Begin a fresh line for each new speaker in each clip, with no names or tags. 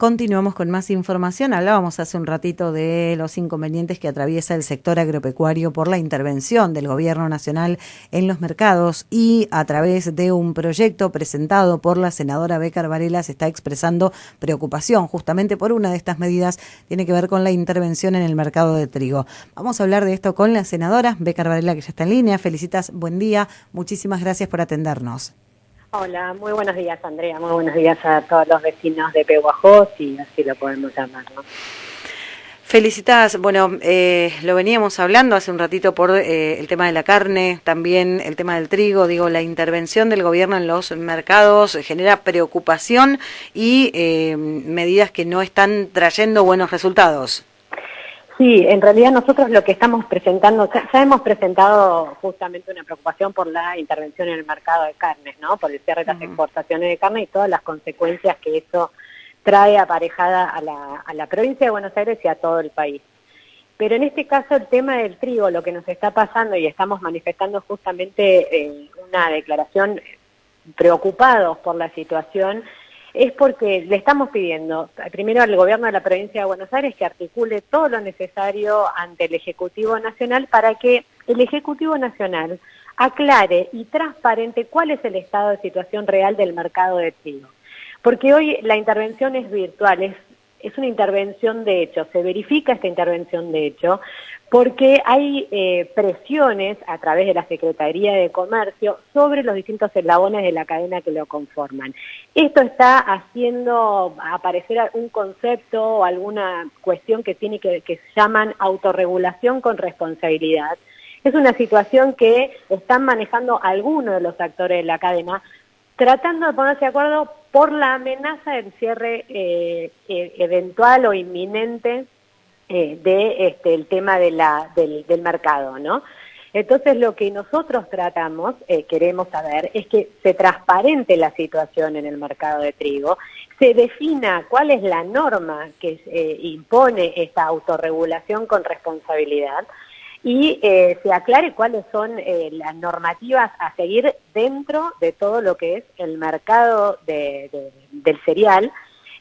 Continuamos con más información. Hablábamos hace un ratito de los inconvenientes que atraviesa el sector agropecuario por la intervención del Gobierno Nacional en los mercados y a través de un proyecto presentado por la senadora Bécar Varela se está expresando preocupación justamente por una de estas medidas, tiene que ver con la intervención en el mercado de trigo. Vamos a hablar de esto con la senadora Bécar Varela, que ya está en línea. Felicitas, buen día, muchísimas gracias por atendernos.
Hola, muy buenos días, Andrea, muy buenos días a todos los vecinos de Pehuajó, si así lo podemos llamar, ¿no?
Felicitas, bueno, lo veníamos hablando hace un ratito por el tema de la carne, también el tema del trigo, digo, la intervención del gobierno en los mercados genera preocupación y medidas que no están trayendo buenos resultados.
Sí, en realidad nosotros lo que estamos presentando, ya hemos presentado justamente una preocupación por la intervención en el mercado de carnes, ¿no? Por el cierre de las exportaciones de carne y todas las consecuencias que eso trae aparejada a la provincia de Buenos Aires y a todo el país. Pero en este caso el tema del trigo, lo que nos está pasando y estamos manifestando justamente una declaración preocupados por la situación, es porque le estamos pidiendo primero al gobierno de la provincia de Buenos Aires que articule todo lo necesario ante el Ejecutivo Nacional para que el Ejecutivo Nacional aclare y transparente cuál es el estado de situación real del mercado de trigo. Porque hoy la intervención es virtual, es una intervención de hecho, se verifica esta intervención de hecho, porque hay presiones a través de la Secretaría de Comercio sobre los distintos eslabones de la cadena que lo conforman. Esto está haciendo aparecer un concepto o alguna cuestión que se llaman autorregulación con responsabilidad. Es una situación que están manejando algunos de los actores de la cadena, tratando de ponerse de acuerdo por la amenaza del cierre eventual o inminente el tema del mercado, ¿no? Entonces lo que nosotros tratamos, queremos saber, es que se transparente la situación en el mercado de trigo, se defina cuál es la norma que impone esta autorregulación con responsabilidad y se aclare cuáles son las normativas a seguir dentro de todo lo que es el mercado del cereal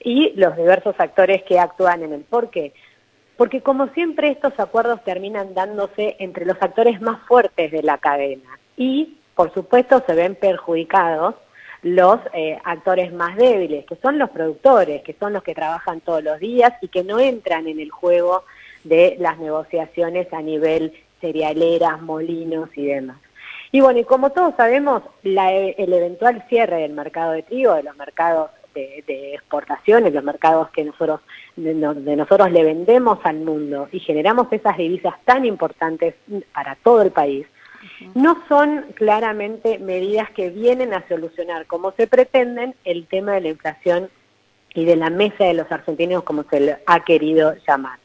y los diversos actores que actúan en el porqué. Porque como siempre estos acuerdos terminan dándose entre los actores más fuertes de la cadena y, por supuesto, se ven perjudicados los actores más débiles, que son los productores, que son los que trabajan todos los días y que no entran en el juego de las negociaciones a nivel cerealeras, molinos y demás. Y bueno, y como todos sabemos, el eventual cierre del mercado de trigo, de los mercados de exportaciones, los mercados que nosotros le vendemos al mundo y generamos esas divisas tan importantes para todo el país, no son claramente medidas que vienen a solucionar, como se pretenden, el tema de la inflación y de la mesa de los argentinos, como se le ha querido llamar.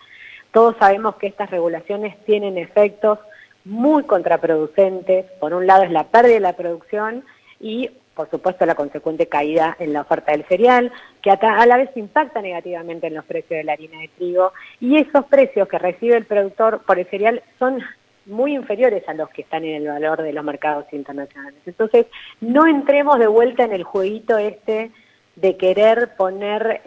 Todos sabemos que estas regulaciones tienen efectos muy contraproducentes. Por un lado es la pérdida de la producción y, por supuesto, la consecuente caída en la oferta del cereal, que a la vez impacta negativamente en los precios de la harina de trigo, y esos precios que recibe el productor por el cereal son muy inferiores a los que están en el valor de los mercados internacionales. Entonces, no entremos de vuelta en el jueguito de querer poner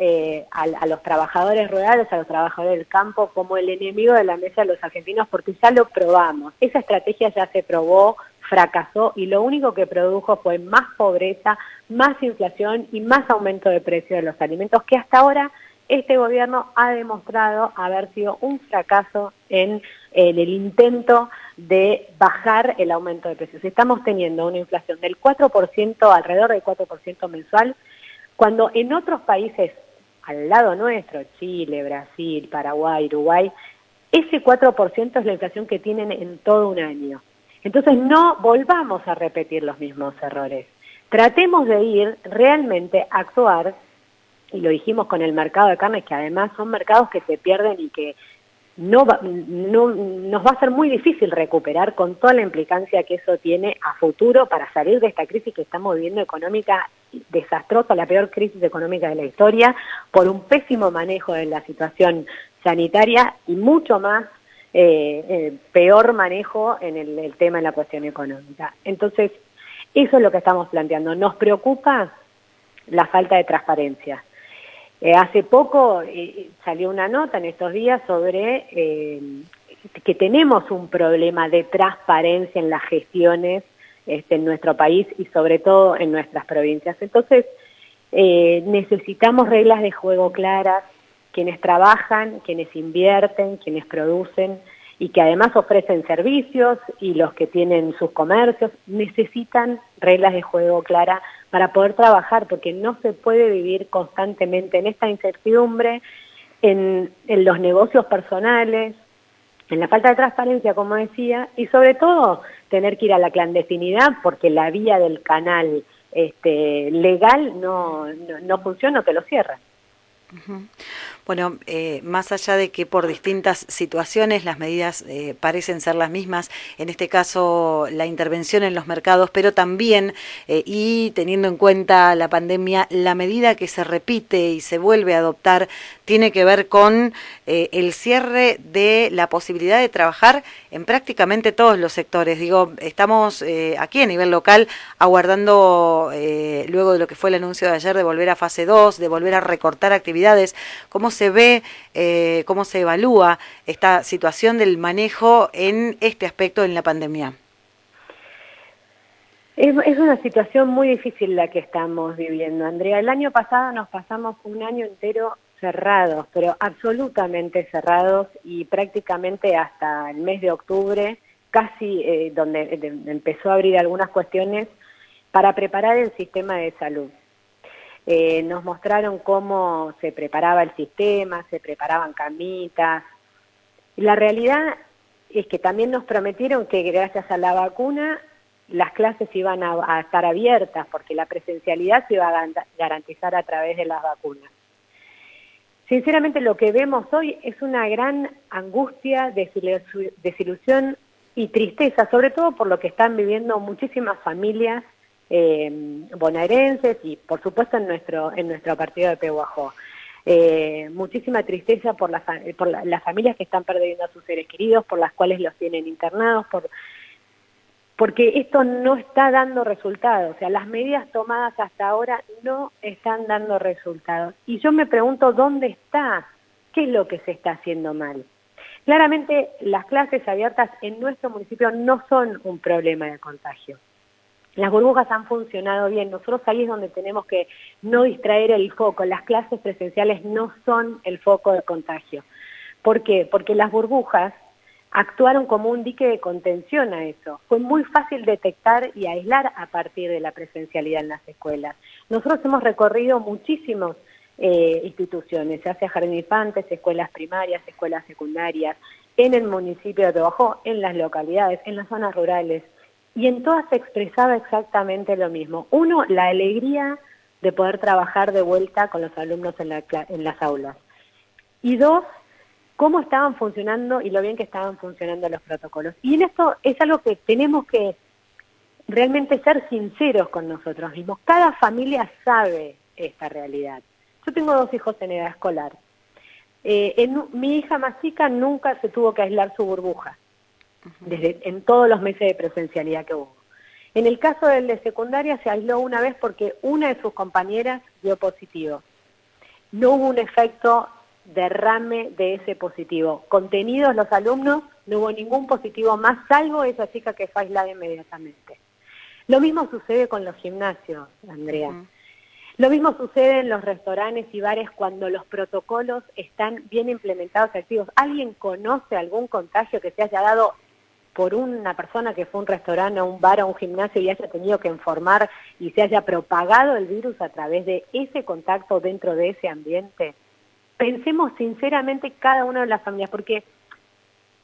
a los trabajadores rurales, a los trabajadores del campo, como el enemigo de la mesa de los argentinos, porque ya lo probamos. Esa estrategia ya se probó, fracasó, y lo único que produjo fue más pobreza, más inflación y más aumento de precio de los alimentos, que hasta ahora este gobierno ha demostrado haber sido un fracaso en el intento de bajar el aumento de precios. Estamos teniendo una inflación del 4%, alrededor del 4% mensual, cuando en otros países al lado nuestro, Chile, Brasil, Paraguay, Uruguay, ese 4% es la inflación que tienen en todo un año. Entonces no volvamos a repetir los mismos errores. Tratemos de ir realmente a actuar, y lo dijimos con el mercado de carnes, que además son mercados que se pierden y que nos va a ser muy difícil recuperar con toda la implicancia que eso tiene a futuro para salir de esta crisis que estamos viviendo económica desastrosa, la peor crisis económica de la historia, por un pésimo manejo de la situación sanitaria y mucho más peor manejo en el tema de la cuestión económica. Entonces, eso es lo que estamos planteando. Nos preocupa la falta de transparencia. Hace poco salió una nota en estos días sobre que tenemos un problema de transparencia en las gestiones en nuestro país y sobre todo en nuestras provincias. Entonces, necesitamos reglas de juego claras, quienes trabajan, quienes invierten, quienes producen y que además ofrecen servicios y los que tienen sus comercios necesitan reglas de juego claras para poder trabajar, porque no se puede vivir constantemente en esta incertidumbre, en los negocios personales, en la falta de transparencia, como decía, y sobre todo tener que ir a la clandestinidad porque la vía del canal legal no funciona o que lo cierran.
Uh-huh. Bueno, más allá de que por distintas situaciones las medidas parecen ser las mismas, en este caso la intervención en los mercados, pero también, y teniendo en cuenta la pandemia, la medida que se repite y se vuelve a adoptar tiene que ver con el cierre de la posibilidad de trabajar en prácticamente todos los sectores. Digo, estamos aquí a nivel local aguardando, luego de lo que fue el anuncio de ayer, de volver a fase 2, de volver a recortar actividades. ¿Cómo se ve, cómo se evalúa esta situación del manejo en este aspecto en la pandemia?
Es una situación muy difícil la que estamos viviendo, Andrea. El año pasado nos pasamos un año entero cerrados, pero absolutamente cerrados, y prácticamente hasta el mes de octubre, casi donde empezó a abrir algunas cuestiones para preparar el sistema de salud. Nos mostraron cómo se preparaba el sistema, se preparaban camitas. La realidad es que también nos prometieron que gracias a la vacuna las clases iban a estar abiertas, porque la presencialidad se iba a garantizar a través de las vacunas. Sinceramente, lo que vemos hoy es una gran angustia, desilusión y tristeza, sobre todo por lo que están viviendo muchísimas familias bonaerenses y, por supuesto, en nuestro partido de Pehuajó. Muchísima tristeza por las familias que están perdiendo a sus seres queridos, por las cuales los tienen internados, porque esto no está dando resultados. O sea, las medidas tomadas hasta ahora no están dando resultados. Y yo me pregunto, ¿dónde está? ¿Qué es lo que se está haciendo mal? Claramente, las clases abiertas en nuestro municipio no son un problema de contagio. Las burbujas han funcionado bien. Nosotros ahí es donde tenemos que no distraer el foco. Las clases presenciales no son el foco de contagio. ¿Por qué? Porque las burbujas actuaron como un dique de contención a eso. Fue muy fácil detectar y aislar a partir de la presencialidad en las escuelas. Nosotros hemos recorrido muchísimas instituciones, ya sea jardín de infantes, escuelas primarias, escuelas secundarias, en el municipio de Pehuajó, en las localidades, en las zonas rurales, y en todas se expresaba exactamente lo mismo. Uno, la alegría de poder trabajar de vuelta con los alumnos en las aulas. Y dos, cómo estaban funcionando y lo bien que estaban funcionando los protocolos. Y en esto es algo que tenemos que realmente ser sinceros con nosotros mismos. Cada familia sabe esta realidad. Yo tengo 2 hijos en edad escolar. Mi hija más chica nunca se tuvo que aislar su burbuja, en todos los meses de presencialidad que hubo. En el caso del de secundaria se aisló una vez porque una de sus compañeras dio positivo. No hubo un efecto derrame de ese positivo. Contenidos los alumnos, no hubo ningún positivo más, salvo esa chica que fue aislada inmediatamente. Lo mismo sucede con los gimnasios, Andrea. Lo mismo sucede en los restaurantes y bares cuando los protocolos están bien implementados y activos. ¿Alguien conoce algún contagio que se haya dado por una persona que fue a un restaurante, a un bar, a un gimnasio y haya tenido que informar y se haya propagado el virus a través de ese contacto dentro de ese ambiente? Pensemos sinceramente cada una de las familias, porque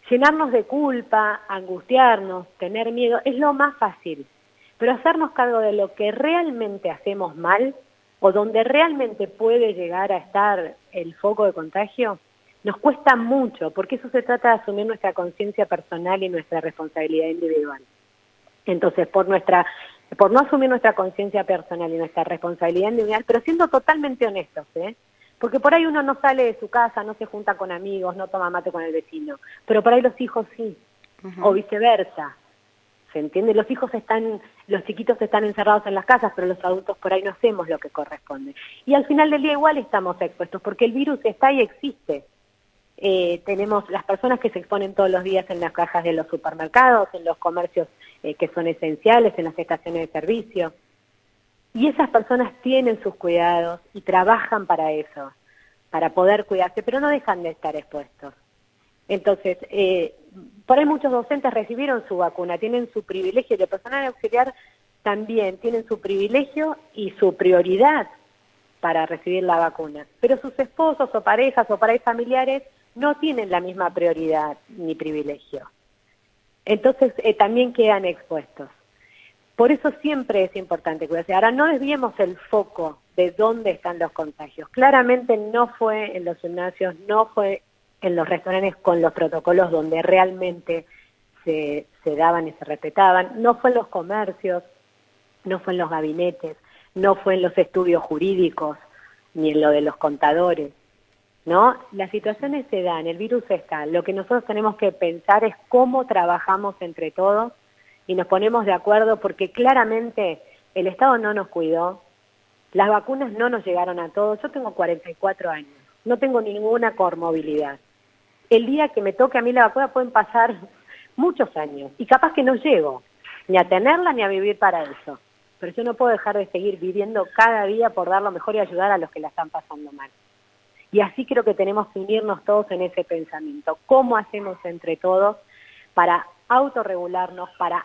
llenarnos de culpa, angustiarnos, tener miedo, es lo más fácil. Pero hacernos cargo de lo que realmente hacemos mal o donde realmente puede llegar a estar el foco de contagio, nos cuesta mucho, porque eso se trata de asumir nuestra conciencia personal y nuestra responsabilidad individual. Entonces, por no asumir nuestra conciencia personal y nuestra responsabilidad individual, pero siendo totalmente honestos, porque por ahí uno no sale de su casa, no se junta con amigos, no toma mate con el vecino, pero por ahí los hijos sí, o viceversa. O ¿se entiende? Los chiquitos están encerrados en las casas, pero los adultos por ahí no hacemos lo que corresponde. Y al final del día igual estamos expuestos, porque el virus está y existe. Tenemos las personas que se exponen todos los días en las cajas de los supermercados, en los comercios que son esenciales, en las estaciones de servicio. Y esas personas tienen sus cuidados y trabajan para eso, para poder cuidarse, pero no dejan de estar expuestos. Entonces, por ahí muchos docentes recibieron su vacuna, tienen su privilegio, y el personal auxiliar también tienen su privilegio y su prioridad para recibir la vacuna. Pero sus esposos o parejas o por ahí familiares no tienen la misma prioridad ni privilegio. Entonces, también quedan expuestos. Por eso siempre es importante cuidarse. Ahora, no desviemos el foco de dónde están los contagios. Claramente no fue en los gimnasios, no fue en los restaurantes con los protocolos donde realmente se daban y se respetaban, no fue en los comercios, no fue en los gabinetes, no fue en los estudios jurídicos, ni en lo de los contadores, ¿no? Las situaciones se dan, el virus está, lo que nosotros tenemos que pensar es cómo trabajamos entre todos y nos ponemos de acuerdo, porque claramente el Estado no nos cuidó, las vacunas no nos llegaron a todos. Yo tengo 44 años, no tengo ninguna comorbilidad. El día que me toque a mí la vacuna pueden pasar muchos años y capaz que no llego ni a tenerla ni a vivir para eso. Pero yo no puedo dejar de seguir viviendo cada día por dar lo mejor y ayudar a los que la están pasando mal. Y así creo que tenemos que unirnos todos en ese pensamiento. ¿Cómo hacemos entre todos para autorregularnos, para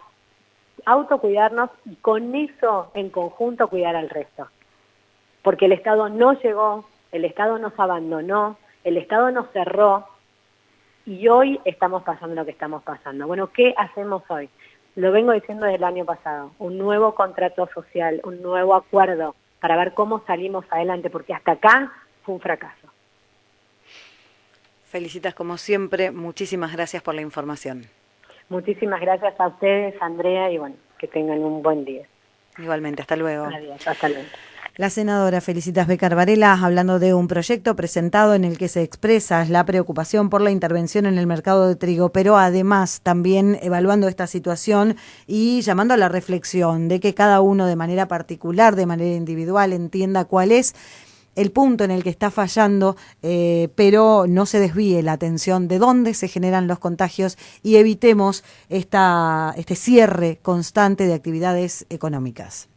autocuidarnos y con eso en conjunto cuidar al resto? Porque el Estado no llegó, el Estado nos abandonó, el Estado nos cerró y hoy estamos pasando lo que estamos pasando. Bueno, ¿qué hacemos hoy? Lo vengo diciendo desde el año pasado, un nuevo contrato social, un nuevo acuerdo para ver cómo salimos adelante, porque hasta acá fue un fracaso.
Felicitas como siempre, muchísimas gracias por la información.
Muchísimas gracias a ustedes, Andrea, y bueno, que tengan un buen día.
Igualmente, hasta luego.
Adiós, hasta luego.
La senadora Felicitas Becar Varela hablando de un proyecto presentado en el que se expresa la preocupación por la intervención en el mercado de trigo, pero además también evaluando esta situación y llamando a la reflexión de que cada uno de manera particular, de manera individual, entienda cuál es el punto en el que está fallando, pero no se desvíe la atención de dónde se generan los contagios y evitemos este cierre constante de actividades económicas.